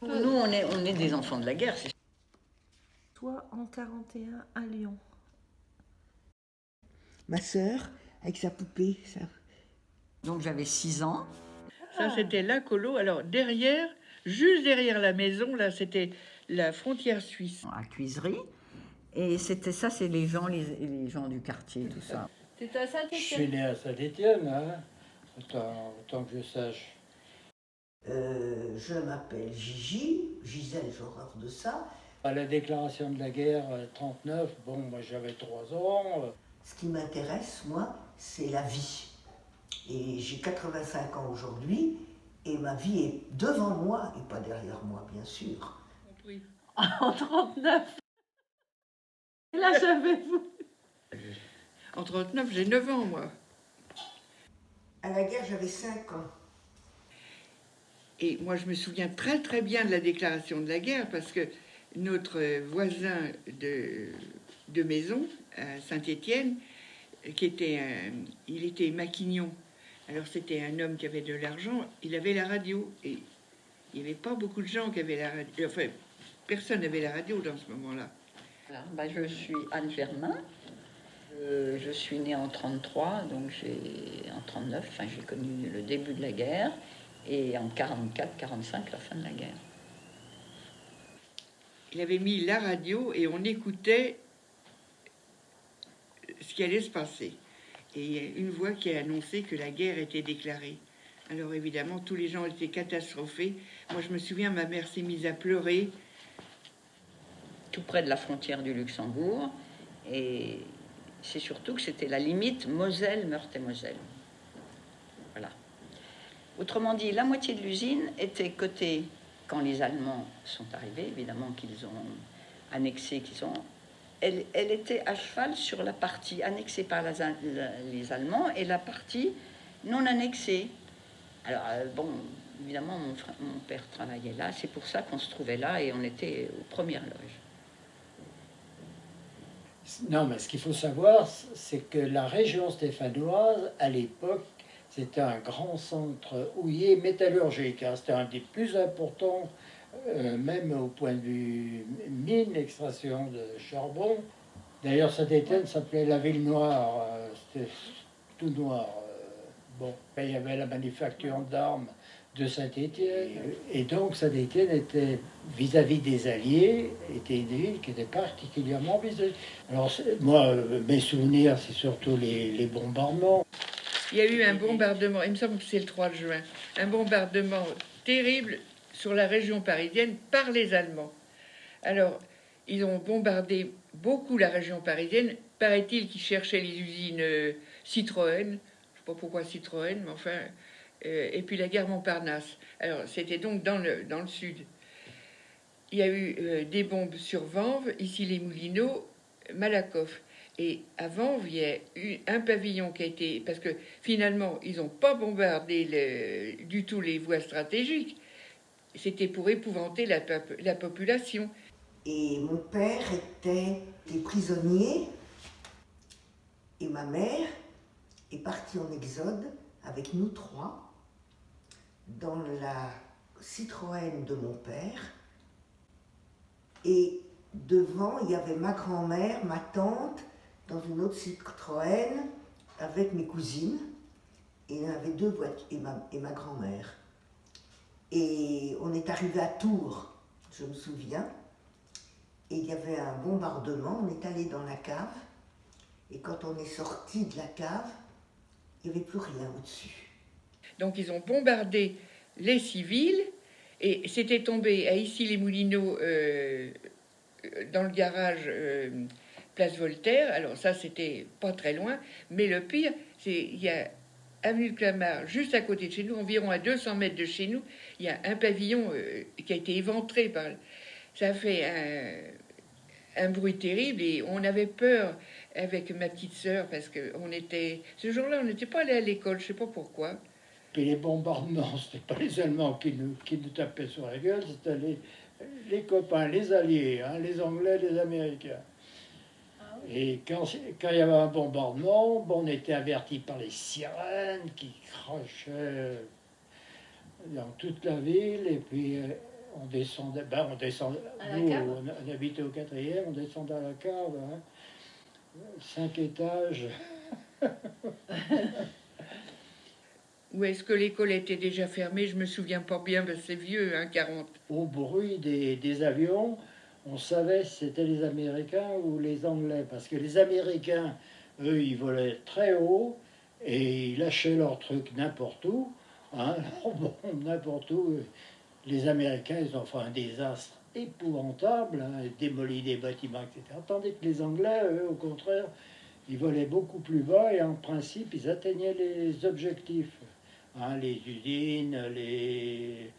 Nous, on est des enfants de la guerre. Toi, en 41 à Lyon. Ma sœur, avec sa poupée, ça. Donc j'avais 6 ans. Ça, c'était la colo. Alors, derrière, juste derrière la maison, là, c'était la frontière suisse. À Cuisery. Et c'était ça, c'est les gens du quartier, tout ça. C'était à Je suis Saint-Étienne. né à Saint-Étienne, hein, autant que je sache. Je m'appelle Gigi, Gisèle, j'ai horreur de ça. À la déclaration de la guerre 39, bon, moi j'avais 3 ans. Ce qui m'intéresse, moi, c'est la vie. Et j'ai 85 ans aujourd'hui, et ma vie est devant moi, et pas derrière moi, bien sûr. Oui. En 39. Et là, savez-vous. En 39, j'ai 9 ans, moi. À la guerre, j'avais 5 ans. Et moi, je me souviens très très bien de la déclaration de la guerre parce que notre voisin de maison, à Saint-Étienne, il était maquignon. Alors c'était un homme qui avait de l'argent, il avait la radio. Et il n'y avait pas beaucoup de gens qui avaient la radio. Enfin, personne n'avait la radio dans ce moment-là. Voilà. Ben, je suis Anne Germain. Je suis née en 33, donc en 39, enfin, j'ai connu le début de la guerre. Et en 44-45, la fin de la guerre. Il avait mis la radio et on écoutait ce qui allait se passer. Et il y a une voix qui a annoncé que la guerre était déclarée. Alors évidemment, tous les gens étaient catastrophés. Moi, je me souviens, ma mère s'est mise à pleurer. Tout près de la frontière du Luxembourg. Et c'est surtout que c'était la limite Moselle, Meurthe-et-Moselle. Voilà. Autrement dit, la moitié de l'usine était cotée quand les Allemands sont arrivés, évidemment qu'ils ont annexé, Elle était à cheval sur la partie annexée par les Allemands et la partie non annexée. Alors, bon, évidemment, mon père travaillait là, c'est pour ça qu'on se trouvait là et on était aux premières loges. Non, mais ce qu'il faut savoir, c'est que la région stéphanoise, à l'époque, c'était un grand centre houiller métallurgique. Hein. C'était un des plus importants, même au point de vue mine, extraction de charbon. D'ailleurs, Saint-Étienne s'appelait la ville noire. C'était tout noir. Bon, il y avait la manufacture d'armes de Saint-Étienne. Et donc, Saint-Étienne était, vis-à-vis des Alliés, était une ville qui était particulièrement vis-à-vis. Alors, moi, mes souvenirs, c'est surtout les bombardements. Il y a eu un bombardement, il me semble que c'est le 3 juin, un bombardement terrible sur la région parisienne par les Allemands. Alors, ils ont bombardé beaucoup la région parisienne. Paraît-il qu'ils cherchaient les usines Citroën. Je ne sais pas pourquoi Citroën, mais enfin. Et puis la gare Montparnasse. Alors, c'était donc dans le sud. Il y a eu des bombes sur Vanves, ici les Moulineaux, Malakoff. Et à Vanves, il y a eu un pavillon qui a été. Parce que finalement, ils n'ont pas bombardé du tout les voies stratégiques. C'était pour épouvanter la population. Et mon père était prisonnier et ma mère est partie en exode avec nous 3 dans la Citroën de mon père. Et devant, il y avait ma grand-mère, ma tante, dans une autre Citroën avec mes cousines. Et il y en avait 2 voitures et ma grand-mère. Et on est arrivé à Tours, je me souviens. Et il y avait un bombardement, on est allé dans la cave, et quand on est sorti de la cave, il n'y avait plus rien au-dessus. Donc ils ont bombardé les civils, et c'était tombé à Issy-les-Moulineaux, dans le garage Place Voltaire. Alors ça, c'était pas très loin, mais le pire, il y a avenue de Clamart, juste à côté de chez nous, environ à 200 mètres de chez nous, il y a un pavillon qui a été éventré par... Ça a fait un bruit terrible et on avait peur avec ma petite sœur parce que ce jour-là, on n'était pas allé à l'école, je sais pas pourquoi. Puis les bombardements, c'était pas les Allemands qui nous tapaient sur la gueule, c'était les copains, les Alliés, hein, les Anglais, les Américains. Et quand il y avait un bombardement, bon, on était avertis par les sirènes qui crachaient dans toute la ville, et puis On descendait, on descendait, À la nous, cave. on habitait au 4e, on descendait à la cave, hein, 5 étages. Ou est-ce que l'école était déjà fermée? Je me souviens pas bien, parce que c'est vieux, hein, 40. Au bruit des avions, on savait si c'était les Américains ou les Anglais, parce que les Américains, eux, ils volaient très haut et ils lâchaient leurs trucs n'importe où, hein, leurs bombes n'importe où. Les Américains, ils ont fait un désastre épouvantable, hein, démoli des bâtiments, etc. Tandis que les Anglais, eux, au contraire, ils volaient beaucoup plus bas et en principe, ils atteignaient les objectifs. Hein, les usines, il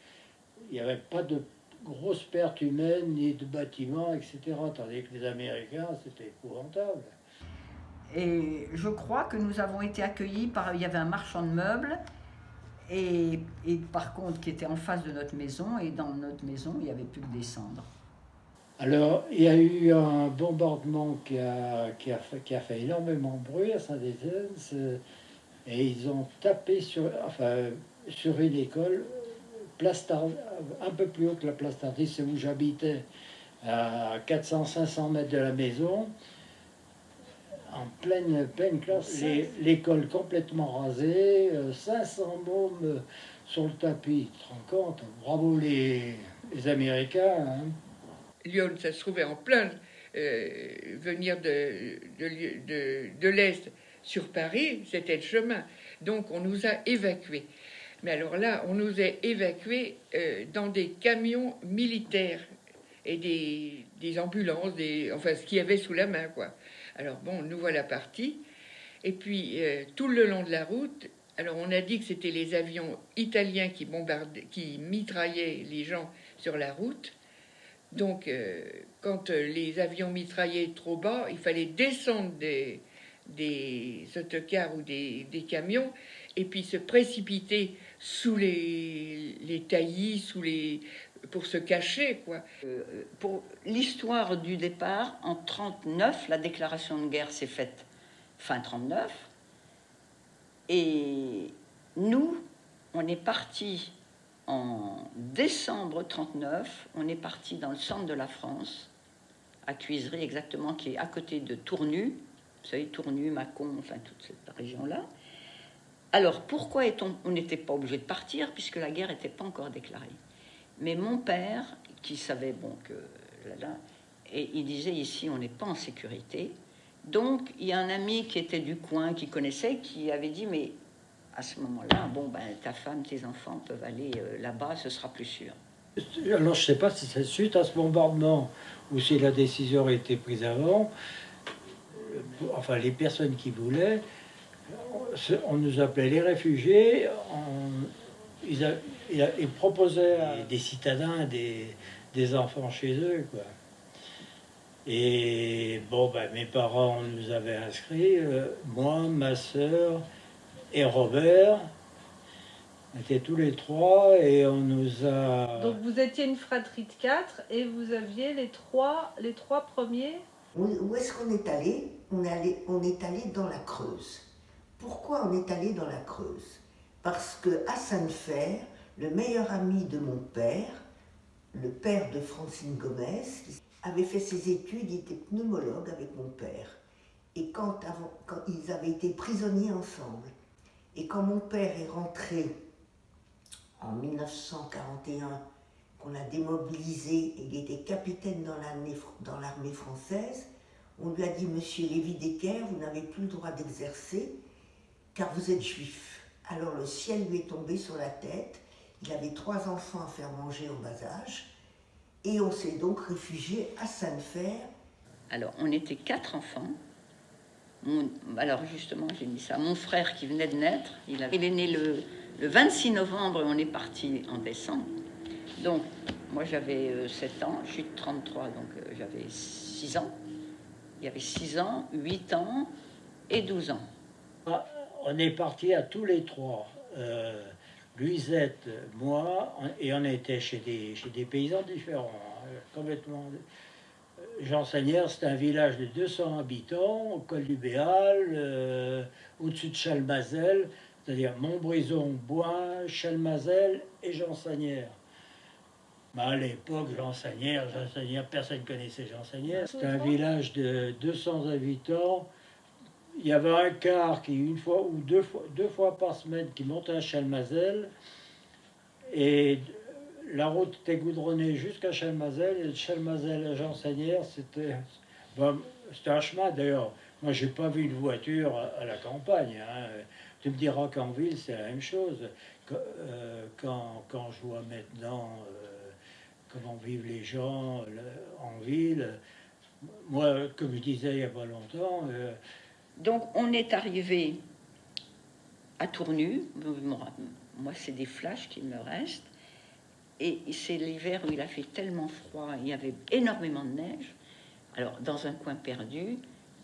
n'y avait pas de grosses pertes humaines ni de bâtiments, etc. Tandis que les Américains, c'était épouvantable. Et je crois que nous avons été accueillis par... Il y avait un marchand de meubles, et par contre, qui était en face de notre maison, et dans notre maison, il n'y avait plus que des cendres. Alors, il y a eu un bombardement qui a fait énormément de bruit à Saint-Étienne, et ils ont tapé sur une école, un peu plus haut que la place Tardis, c'est où j'habitais, à 400-500 mètres de la maison, en pleine classe, l'école complètement rasée, 500 bombes sur le tapis. Tu te rends compte? Bravo les Américains. Hein. Lyon, ça se trouvait en plein venir de l'Est sur Paris, c'était le chemin. Donc on nous a évacués. Mais alors là, on nous a évacués dans des camions militaires et des ambulances, enfin ce qu'il y avait sous la main, quoi. Alors bon, nous voilà partis. Et puis tout le long de la route, alors on a dit que c'était les avions italiens qui mitraillaient les gens sur la route. Donc, quand les avions mitraillaient trop bas, il fallait descendre des autocars ou des camions et puis se précipiter sous les taillis, pour se cacher, quoi. Pour l'histoire du départ, en 1939, la déclaration de guerre s'est faite fin 1939, et nous, on est partis en décembre 1939, on est parti dans le centre de la France, à Cuisery exactement, qui est à côté de Tournu. Vous savez, Tournu, Mâcon, enfin toute cette région-là. Alors, pourquoi on n'était pas obligé de partir, puisque la guerre n'était pas encore déclarée. Mais mon père, qui savait, que et il disait, ici, on n'est pas en sécurité. Donc, il y a un ami qui était du coin, qui connaissait, qui avait dit, mais à ce moment-là, ta femme, tes enfants peuvent aller là-bas, ce sera plus sûr. Alors, je ne sais pas si c'est suite à ce bombardement ou si la décision a été prise avant. Enfin, les personnes qui voulaient, on nous appelait les réfugiés. Ils proposaient à des citadins des enfants chez eux, quoi. Et mes parents nous avaient inscrits, moi, ma sœur et Robert. On était tous les trois et on nous a... Donc vous étiez une fratrie de 4 et vous aviez les trois premiers. Où est-ce qu'on est allé? On est allé dans la Creuse. Pourquoi on est allé dans la Creuse? Parce que Hassan Fer, le meilleur ami de mon père, le père de Francine Gomez, avait fait ses études, il était pneumologue avec mon père. Et quand ils avaient été prisonniers ensemble, et quand mon père est rentré en 1941, qu'on a démobilisé, et il était capitaine dans l'armée française, on lui a dit, Monsieur Lévy-Desquer, vous n'avez plus le droit d'exercer, car vous êtes juif. Alors le ciel lui est tombé sur la tête, il avait 3 enfants à faire manger au bas âge, et on s'est donc réfugié à Sainte-Fer. Alors, on était 4 enfants. Alors justement, j'ai mis ça. Mon frère qui venait de naître, il est né le 26 novembre et on est parti en décembre. Donc, moi j'avais 7 ans, je suis de 33, donc j'avais 6 ans. Il y avait 6 ans, 8 ans et 12 ans. On est partis à tous les 3. Luisette, moi, et on était chez des paysans différents, complètement. Jean-Seigneur, c'est un village de 200 habitants, au col du Béal, au-dessus de Chalmazel, c'est-à-dire Montbrison, Boin, Chalmazel et Jean-Seigneur. À l'époque, Jean-Sanière, personne ne connaissait Jean-Sanière. C'était un village de 200 habitants. Il y avait un car qui, une fois ou deux fois par semaine, qui montait à Chalmazel. Et la route était goudronnée jusqu'à Chalmazel. Et de Chalmazel à Jean-Sanière, c'était un chemin d'ailleurs. Moi, j'ai pas vu une voiture à la campagne. Hein. Tu me diras qu'en ville, c'est la même chose. Quand je vois maintenant comment vivent les gens en ville, moi, comme je disais il n'y a pas longtemps... Donc, on est arrivé à Tournu. Moi, c'est des flashs qui me restent. Et c'est l'hiver où il a fait tellement froid, il y avait énormément de neige. Alors, dans un coin perdu,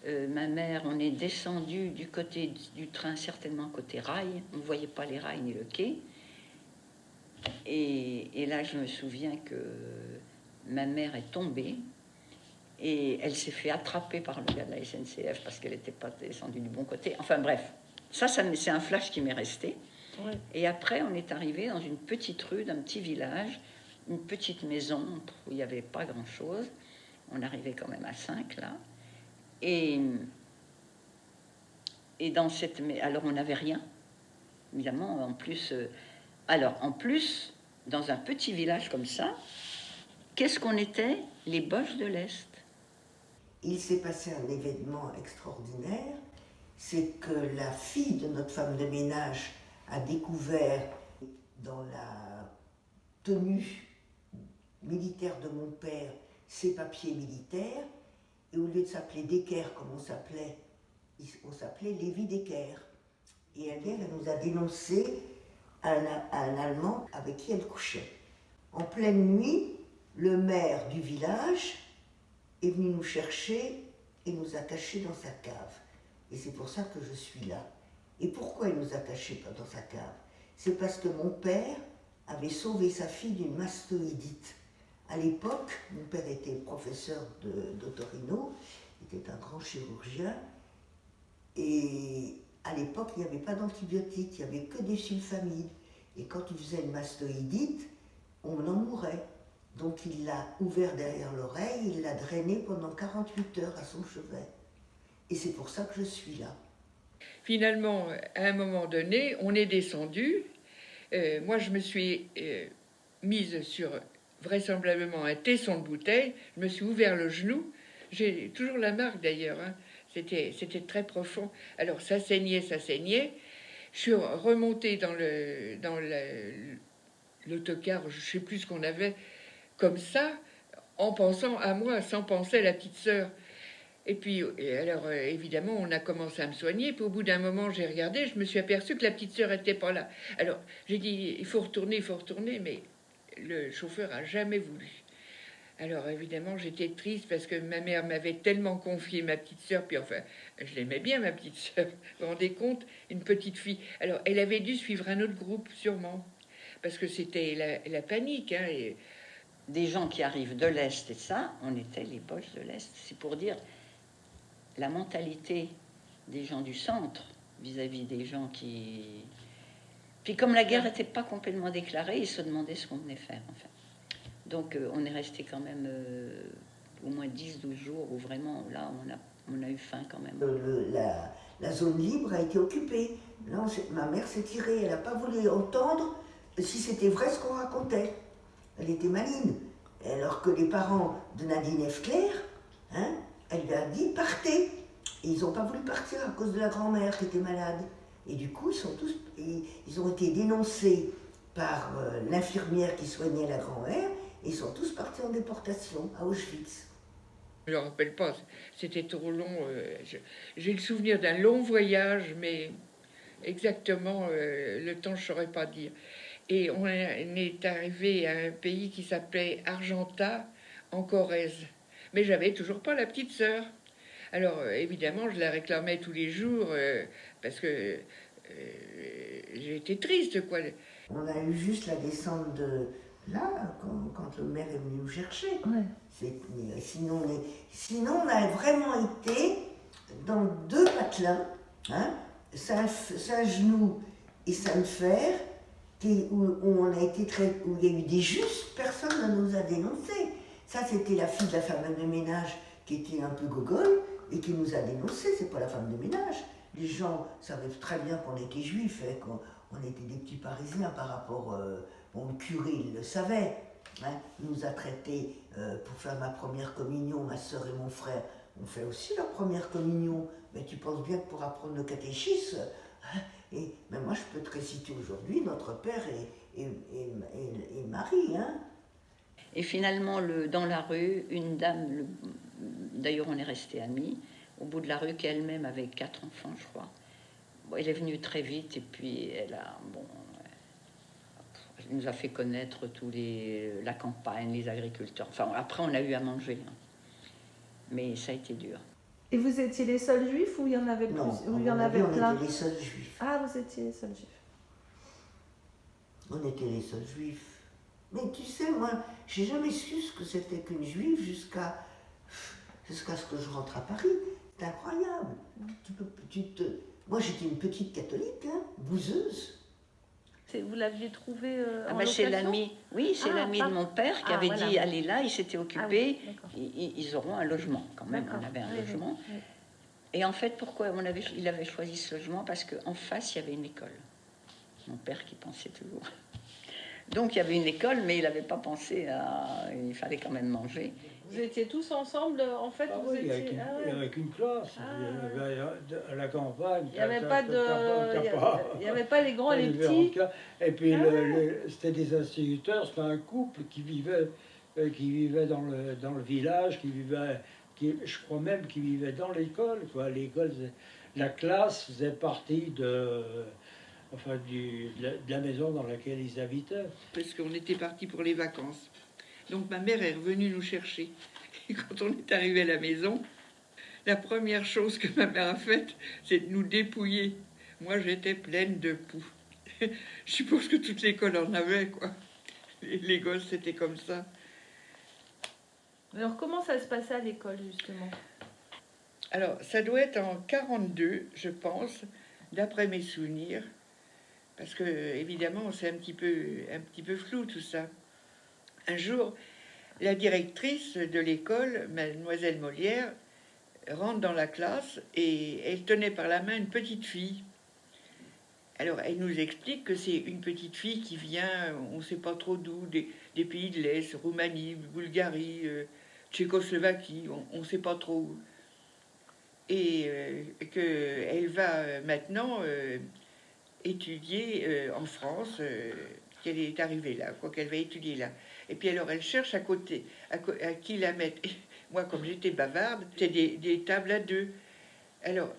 ma mère, on est descendu du côté du train, certainement côté rail. On ne voyait pas les rails ni le quai. Et là, je me souviens que ma mère est tombée et elle s'est fait attraper par le gars de la SNCF parce qu'elle n'était pas descendue du bon côté. Enfin bref, ça c'est un flash qui m'est resté. Ouais. Et après, on est arrivé dans une petite rue d'un petit village, une petite maison où il n'y avait pas grand-chose. On arrivait quand même à 5 là. Et dans cette... Alors, on n'avait rien, évidemment. En plus, dans un petit village comme ça, qu'est-ce qu'on était? Les Boches de l'Est. Il s'est passé un événement extraordinaire, c'est que la fille de notre femme de ménage a découvert dans la tenue militaire de mon père ses papiers militaires, et au lieu de s'appeler Decker comme on s'appelait Lévi Decker. Et elle nous a dénoncé un Allemand avec qui elle couchait. En pleine nuit, le maire du village est venu nous chercher et nous a cachés dans sa cave. Et c'est pour ça que je suis là. Et pourquoi il nous a cachés dans sa cave? C'est parce que mon père avait sauvé sa fille d'une mastoïdite. À l'époque, mon père était professeur d'otorino, il était un grand chirurgien, et à l'époque, il n'y avait pas d'antibiotiques, il n'y avait que des sulfamides. Et quand il faisait une mastoïdite, on en mourait. Donc il l'a ouvert derrière l'oreille, il l'a drainé pendant 48 heures à son chevet. Et c'est pour ça que je suis là. Finalement, à un moment donné, on est descendu. Moi, je me suis mise sur vraisemblablement un tesson de bouteille. Je me suis ouvert le genou. J'ai toujours la marque d'ailleurs. Hein. C'était très profond. Alors ça saignait. Je suis remontée dans l'autocar, je ne sais plus ce qu'on avait, comme ça, en pensant à moi, sans penser à la petite sœur. Et puis, alors, évidemment, on a commencé à me soigner. Puis au bout d'un moment, j'ai regardé, je me suis aperçue que la petite sœur n'était pas là. Alors, j'ai dit, il faut retourner, mais le chauffeur a jamais voulu. Alors, évidemment, j'étais triste parce que ma mère m'avait tellement confié ma petite sœur. Puis enfin, je l'aimais bien, ma petite sœur. Vous vous rendez compte? Une petite fille. Alors, elle avait dû suivre un autre groupe, sûrement. Parce que c'était la panique, hein. Et... Des gens qui arrivent de l'Est et ça, on était les Boches de l'Est. C'est pour dire la mentalité des gens du centre vis-à-vis des gens qui... Puis comme la guerre n'était pas complètement déclarée, ils se demandaient ce qu'on venait faire, en fait. Donc on est resté quand même au moins 10-12 jours où vraiment, là, on a eu faim quand même. La zone libre a été occupée. Là, ma mère s'est tirée, elle n'a pas voulu entendre si c'était vrai ce qu'on racontait. Elle était maligne. Alors que les parents de Nadine Efcler, hein, elle lui a dit partez. Et ils n'ont pas voulu partir à cause de la grand-mère qui était malade. Et du coup, ils ont été dénoncés par l'infirmière qui soignait la grand-mère et ils sont tous partis en déportation à Auschwitz. Je ne me rappelle pas, c'était trop long. J'ai le souvenir d'un long voyage, mais exactement le temps, je ne saurais pas dire. Et on est arrivé à un pays qui s'appelait Argentat, en Corrèze. Mais j'avais toujours pas la petite sœur. Alors, évidemment, je la réclamais tous les jours parce que j'étais triste, quoi. On a eu juste la descente de là, quand le maire est venu nous chercher. Ouais. Sinon, on a vraiment été dans 2 patelins, hein, Saint-Genoux et Sainte-Fère, où on a été où il y a eu des justes, personne ne nous a dénoncés. Ça, c'était la fille de la femme de ménage qui était un peu gogole et qui nous a dénoncés. C'est pas la femme de ménage. Les gens savaient très bien qu'on était juifs, hein, qu'on était des petits Parisiens par rapport. Bon, le curé, il le savait. Hein, il nous a traités pour faire ma première communion. Ma soeur et mon frère ont fait aussi leur première communion. Mais tu penses bien que pour apprendre le catéchisme, hein, mais moi je peux te réciter aujourd'hui notre Père et Marie. Hein. Et finalement, dans la rue, une dame, d'ailleurs on est restés amis, au bout de la rue, qui elle-même avait 4 enfants, je crois. Bon, elle est venue très vite et puis elle nous a fait connaître la campagne, les agriculteurs. Enfin, après, on a eu à manger. Hein. Mais ça a été dur. Et vous étiez les seuls juifs ou il y en avait non, plus? Ou il y en avait plein? On était les seuls juifs. Ah, vous étiez les seuls juifs. On était les seuls juifs. Mais tu sais, moi, j'ai jamais su ce que c'était qu'une juive jusqu'à ce que je rentre à Paris. C'est incroyable. Moi, j'étais une petite catholique, hein, bouseuse. Vous l'aviez trouvé en c'est location? l'ami, oui, c'est l'ami de mon père qui avait dit allez là, il s'était occupé, ils auront un logement quand même, on avait un logement. Oui. Et en fait, pourquoi il avait choisi ce logement? Parce qu'en face, il y avait une école. Mon père qui pensait toujours. Donc il y avait une école, mais il n'avait pas pensé il fallait quand même manger. Vous étiez tous ensemble, en fait? Oui, avec une classe. À la campagne. Il n'y avait pas il y avait pas les grands et les petits. Et puis c'était des instituteurs, c'était un couple qui vivait dans le village, je crois même qu'ils vivaient dans l'école. L'école, la classe faisait partie de la maison dans laquelle ils habitaient. Parce qu'on était partis pour les vacances. Donc ma mère est revenue nous chercher. Et quand on est arrivé à la maison, la première chose que ma mère a faite, c'est de nous dépouiller. Moi, j'étais pleine de poux. Je suppose que toute l'école en avait, quoi. Les gosses, c'était comme ça. Alors, comment ça se passait à l'école, justement? Alors, ça doit être en 42, je pense, d'après mes souvenirs. Parce que, évidemment, c'est un petit peu flou, tout ça. Un jour, la directrice de l'école, mademoiselle Molière, rentre dans la classe et elle tenait par la main une petite fille. Alors, elle nous explique que c'est une petite fille qui vient, on ne sait pas trop d'où, des pays de l'Est, Roumanie, Bulgarie, Tchécoslovaquie, on ne sait pas trop où. Et qu'elle va maintenant étudier en France, qu'elle est arrivée là, quoi, qu'elle va étudier là. Et puis alors, elle cherche à côté, à qui la mettre. Et moi, comme j'étais bavarde, c'était des tables à 2. Alors,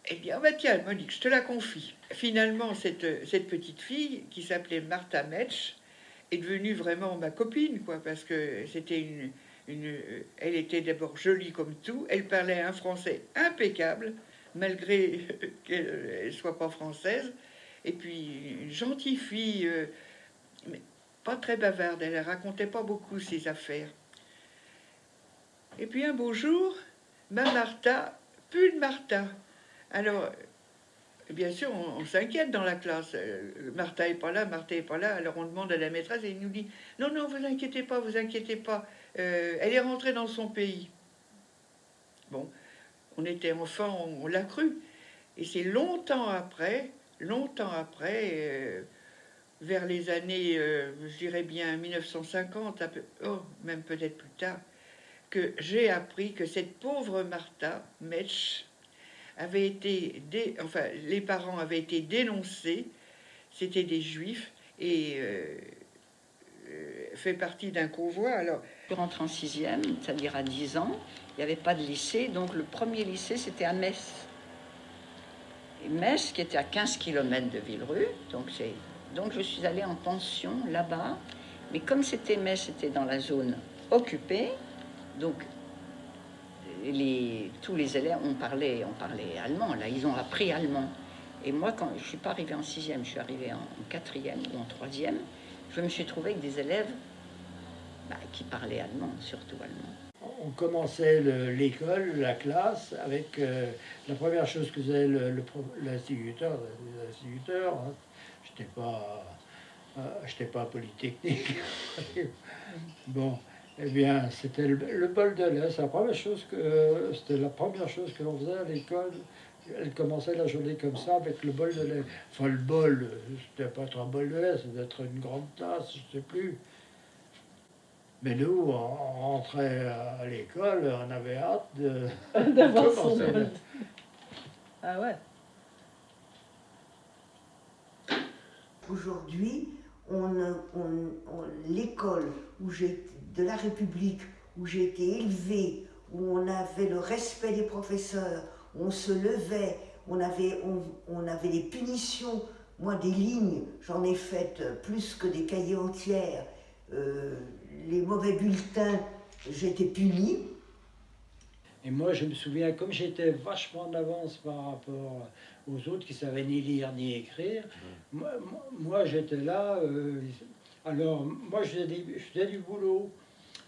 elle dit, ah bah tiens, Monique, je te la confie. Finalement, cette petite fille, qui s'appelait Martha Metsch, est devenue vraiment ma copine, quoi, parce que c'était elle était d'abord jolie comme tout, elle parlait un français impeccable, malgré qu'elle ne soit pas française, et puis une gentille fille, mais pas très bavarde, elle ne racontait pas beaucoup ses affaires. Et puis un beau jour, ma Martha, plus de Martha. Alors, bien sûr, on s'inquiète dans la classe. Martha est pas là, Martha est pas là. Alors on demande à la maîtresse et elle nous dit « Non, non, vous inquiétez pas, vous inquiétez pas. Elle est rentrée dans son pays. » Bon, on était enfants, on l'a cru. Et c'est longtemps après, vers les années, je dirais bien 1950, même peut-être plus tard, que j'ai appris que cette pauvre Martha Metsch avait été, les parents avaient été dénoncés, c'était des juifs, et fait partie d'un convoi. Alors, je suis rentrée en 6e, c'est-à-dire à 10 ans, il n'y avait pas de lycée, donc le premier lycée c'était à Metz. Et Metz, qui était à 15 km de Villerue, donc je suis allée en pension là-bas, mais comme Metz était dans la zone occupée, donc tous les élèves, on parlait allemand, là, ils ont appris allemand. Et moi, quand je ne suis pas arrivée en 6e, je suis arrivée en 4e ou en 3e, je me suis trouvée avec des élèves qui parlaient allemand, surtout allemand. On commençait l'école, la classe, avec la première chose que faisait l'instituteur. Hein. J'étais pas j'étais pas à Polytechnique. Bon, eh bien, c'était le bol de lait. C'était la première chose que l'on faisait à l'école. Elle commençait la journée comme ça, avec le bol de lait. Enfin, le bol, c'était pas être un bol de lait, c'était être une grande tasse, je sais plus. Mais nous, on rentrait à l'école, on avait hâte D'avoir de son commencer. bol. Ah ouais. Aujourd'hui, l'école de la République, où j'ai été élevée, où on avait le respect des professeurs, où on se levait, on avait des punitions. Moi, des lignes, j'en ai faites plus que des cahiers entières. Les mauvais bulletins, j'étais punie. Et moi, je me souviens, comme j'étais vachement en avance par rapport aux autres qui savaient ni lire ni écrire, moi, j'étais là. Alors, moi, je faisais du boulot.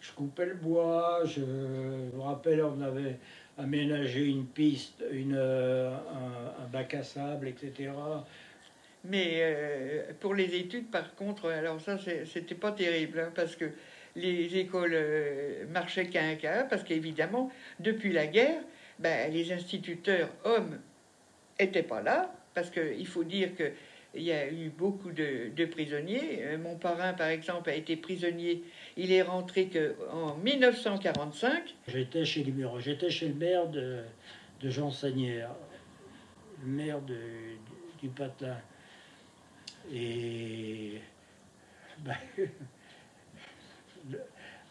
Je coupais le bois. Je me rappelle, on avait aménagé une piste, un bac à sable, etc. Mais pour les études, par contre, alors ça, c'était pas terrible, hein, parce que les écoles marchaient qu'à un cas, parce qu'évidemment, depuis la guerre, ben, les instituteurs hommes étaient pas là, parce qu'il faut dire que il y a eu beaucoup de prisonniers. Mon parrain, par exemple, a été prisonnier. Il est rentré qu'en 1945. J'étais chez le maire de Jean Sagnière, le maire du Patelin. Et ben,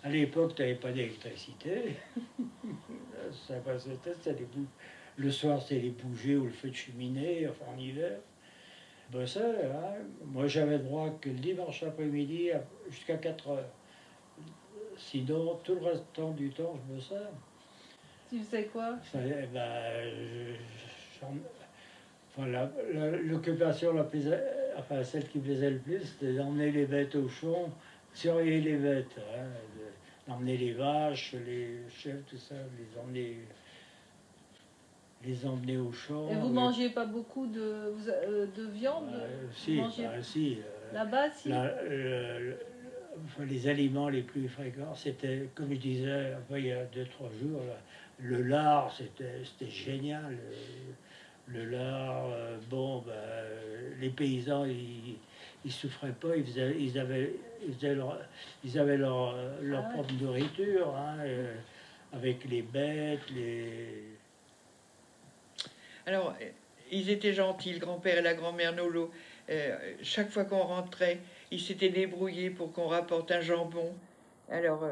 à l'époque, tu n'avais pas d'électricité. Le soir, c'était les bougies ou le feu de cheminée, enfin en hiver. Ben ça, hein, moi, j'avais droit que le dimanche après-midi jusqu'à 4 heures. Sinon, tout le restant du temps, je me sers. Tu sais quoi? Enfin, l'occupation enfin, celle qui me plaisait le plus, c'était d'emmener les bêtes au champ, surveiller les bêtes, hein, d'emmener les vaches, les chèvres, tout ça, les emmener au champ. Et vous mangiez pas beaucoup de viande? Si. Là-bas, si. Enfin, les aliments les plus fréquents, c'était, comme je disais enfin, il y a 2-3 jours, là, le lard, c'était génial. Le lard, les paysans, ils souffraient pas, ils avaient leur propre nourriture, hein, avec les bêtes, Alors, ils étaient gentils, le grand-père et la grand-mère Nolo. Chaque fois qu'on rentrait, ils s'étaient débrouillés pour qu'on rapporte un jambon. Alors,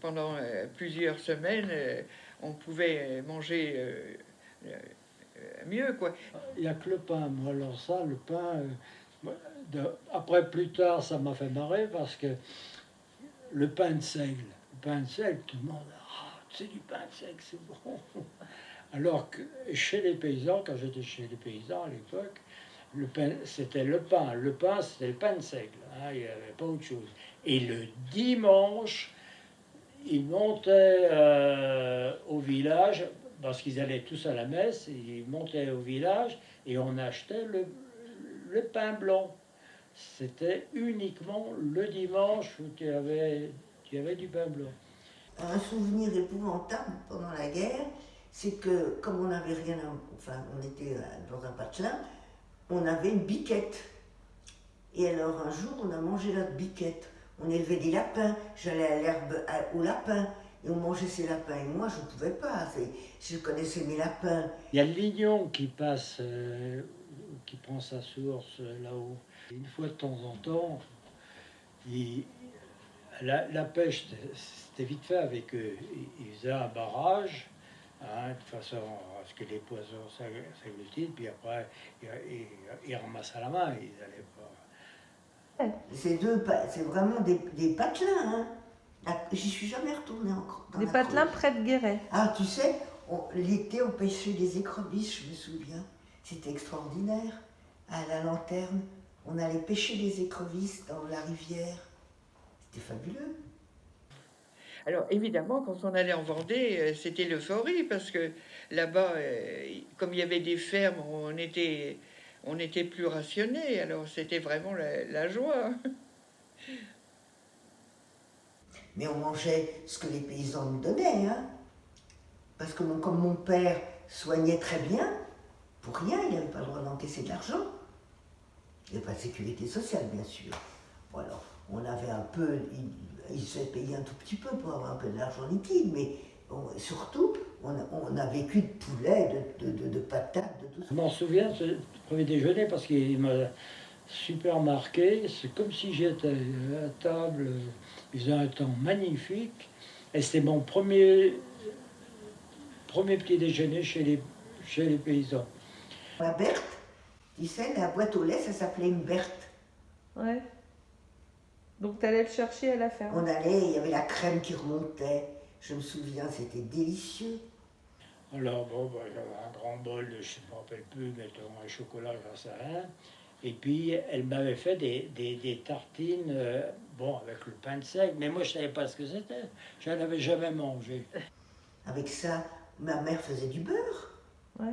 pendant plusieurs semaines, on pouvait manger mieux, quoi. Il n'y a que le pain. Moi, alors ça, le pain... après, plus tard, ça m'a fait marrer parce que le pain de seigle, tout le monde... Ah, c'est du pain de seigle, c'est bon. Alors que chez les paysans, quand j'étais chez les paysans à l'époque, le pain, c'était le pain. Le pain, c'était le pain de seigle. Hein, il n'y avait pas autre chose. Et le dimanche, ils montaient au village, parce qu'ils allaient tous à la messe, ils montaient au village et on achetait le pain blanc. C'était uniquement le dimanche où tu avais du pain blanc. Un souvenir épouvantable pendant la guerre, c'est que comme on n'avait rien, enfin on était dans un patelin, on avait une biquette. Et alors un jour on a mangé notre biquette. On élevait des lapins, j'allais à l'herbe aux lapins et on mangeait ces lapins. Et moi je ne pouvais pas, je connaissais mes lapins. Il y a le lignon qui passe, qui prend sa source là-haut. Une fois de temps en temps, la pêche, c'était vite fait avec eux. Ils faisaient un barrage, hein, de façon à ce que les poissons s'agglutinent, puis après, ils ramassent à la main, ils n'allaient pas. C'est vraiment des patelins. Hein. J'y suis jamais retournée encore. Des patelins près de Guéret. Ah, tu sais, l'été, on pêchait des écrevisses, je me souviens. C'était extraordinaire. À la lanterne, on allait pêcher des écrevisses dans la rivière. C'était fabuleux. Alors évidemment, quand on allait en Vendée, c'était l'euphorie parce que là-bas, comme il y avait des fermes, on n'était plus rationné, alors c'était vraiment la joie. Mais on mangeait ce que les paysans nous donnaient, hein. Parce que comme mon père soignait très bien, pour rien, il n'avait pas le droit d'encaisser de l'argent. Il n'y avait pas de sécurité sociale, bien sûr. Bon, alors, on avait un peu, il se fait payer un tout petit peu pour avoir un peu d'argent liquide, mais surtout, on a vécu de poulet, de patates, de tout ça. Je m'en souviens, ce premier déjeuner, parce qu'il m'a super marqué. C'est comme si j'étais à table, il faisait un temps magnifique. Et c'était mon premier petit déjeuner chez les paysans. La Berthe, tu sais, la boîte au lait, ça s'appelait une Berthe. Ouais. Donc tu allais le chercher à la ferme. On allait, il y avait la crème qui remontait. Je me souviens, c'était délicieux. Alors, bon, il y avait un grand bol de, je ne me rappelle plus, mettons un chocolat, j'en sais rien. Et puis, elle m'avait fait des tartines, bon, avec le pain de seigle, mais moi, je ne savais pas ce que c'était. Je n'en avais jamais mangé. Avec ça, ma mère faisait du beurre. Ouais.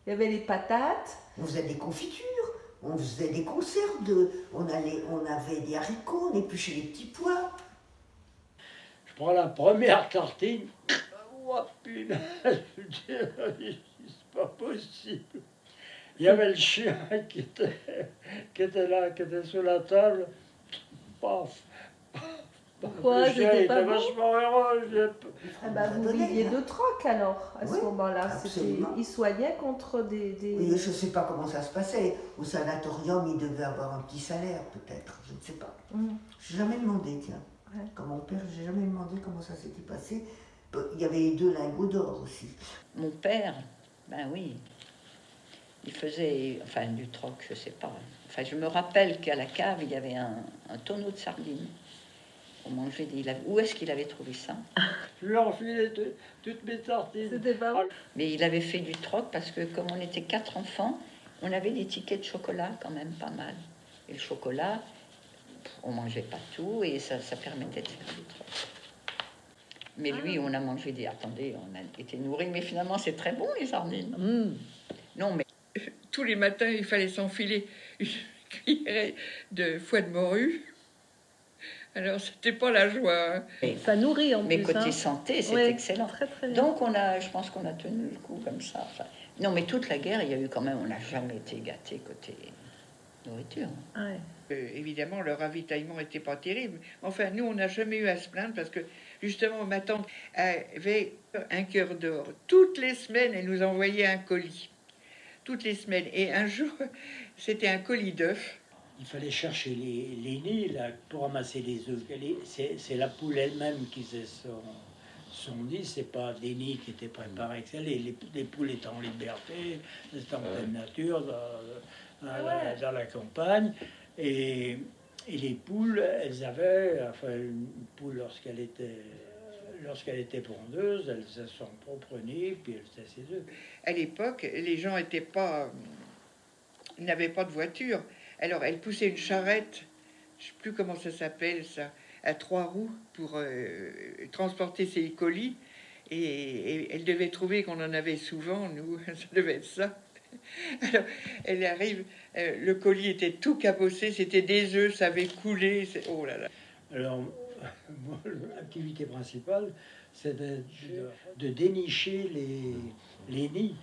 Il y avait les patates. On faisait des confitures, on faisait des conserves, on avait des haricots, on épluchait les petits pois. Je prends la première tartine. Oh, punaise, c'est pas possible. Il y avait le chien qui était là, qui était sur la table. Paf. Pourquoi? Le chien C'était était pas bon? vachement heureux. Ah bah, vous viviez de troc alors, à ce Oui, moment-là. absolument. Ils soignaient contre des... Oui, je ne sais pas comment ça se passait. Au sanatorium, il devait avoir un petit salaire, peut-être. Je ne sais pas. Je n'ai jamais demandé, tiens. Ouais. Comme mon père, je n'ai jamais demandé comment ça s'était passé. Il y avait les 2 lingots d'or aussi. Mon père, ben oui, il faisait, enfin du troc, je sais pas. Enfin, je me rappelle qu'à la cave, il y avait un tonneau de sardines. On mangeait où est-ce qu'il avait trouvé ça? Je lui ai enfilé toutes mes tartines. C'était pas bon? Mais il avait fait du troc parce que comme on était 4 enfants, on avait des tickets de chocolat quand même pas mal. Et le chocolat, on mangeait pas tout et ça permettait de faire du troc. Mais lui, on a mangé attendez, on a été nourris, mais finalement c'est très bon les sardines. Non, mais Tous les matins, il fallait s'enfiler une cuillerée de foie de morue. Alors, c'était pas la joie. Hein. Ça nourrit en mais plus. côté Hein. santé, c'est Ouais, excellent. très très bien. Donc je pense qu'on a tenu le coup comme ça. Enfin, non, mais toute la guerre, il y a eu quand même, on n'a jamais été gâtés côté nourriture. Ouais. Évidemment, le ravitaillement n'était pas terrible. Enfin, nous, on n'a jamais eu à se plaindre parce que, justement, ma tante avait un cœur d'or. Toutes les semaines, elle nous envoyait un colis. Toutes les semaines. Et un jour, c'était un colis d'œufs. Il fallait chercher les nids là, pour ramasser les œufs. C'est la poule elle-même qui faisait son nid, c'est pas des nids qui étaient préparés. Les poules étaient en liberté, étaient en pleine nature, dans la campagne. Et les poules, elles avaient, enfin, une poule lorsqu'elle était pondeuse, elle faisait son propre nid, puis elle faisait ses œufs. À l'époque, les gens n'avaient pas de voiture. Alors, elle poussait une charrette, je ne sais plus comment ça s'appelle, ça, à 3 roues pour transporter ses colis. Et elle devait trouver qu'on en avait souvent, nous, ça devait être ça. Alors, elle arrive, le colis était tout cabossé, c'était des œufs, ça avait coulé. Oh là là. Alors, moi, l'activité principale, c'est de dénicher les nids.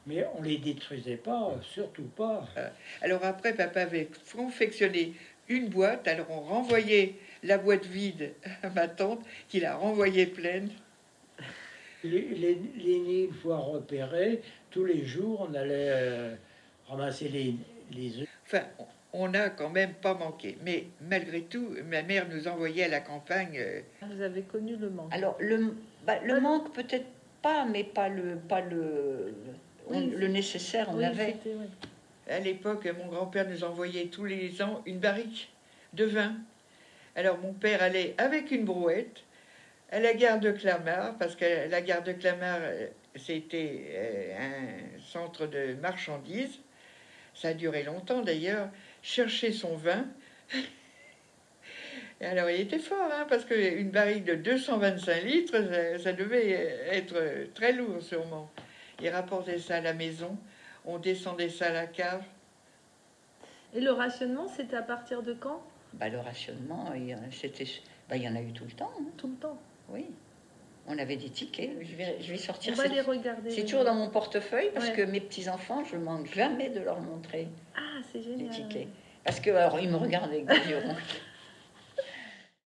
Mais on ne les détruisait pas, surtout pas. Alors après, papa avait confectionné une boîte, alors on renvoyait la boîte vide à ma tante, qui la renvoyait pleine. Les nids, une fois repérés, tous les jours, on allait ramasser les œufs. Enfin, on n'a quand même pas manqué. Mais malgré tout, ma mère nous envoyait à la campagne. Vous avez connu le manque. Alors, le manque, peut-être pas, mais pas le nécessaire, on avait. C'était, ouais. À l'époque, mon grand-père nous envoyait tous les ans une barrique de vin. Alors mon père allait avec une brouette à la gare de Clamart, parce que la gare de Clamart, c'était un centre de marchandises. Ça a duré longtemps d'ailleurs. Chercher son vin. Et alors il était fort, hein, parce qu'une barrique de 225 litres, ça devait être très lourd sûrement. Il rapportait ça à la maison. on descendait ça à la cave. Et le rationnement, c'était à partir de quand? Bah, le rationnement, il y en a eu tout le temps, hein. Tout le temps. Oui. On avait des tickets. Je vais sortir. On va les regarder. C'est toujours dans mon portefeuille parce Ouais. que mes petits-enfants, je ne manque jamais de leur montrer Ah, c'est les génial. tickets. Parce que, alors, ils me regardent avec des yeux ronds.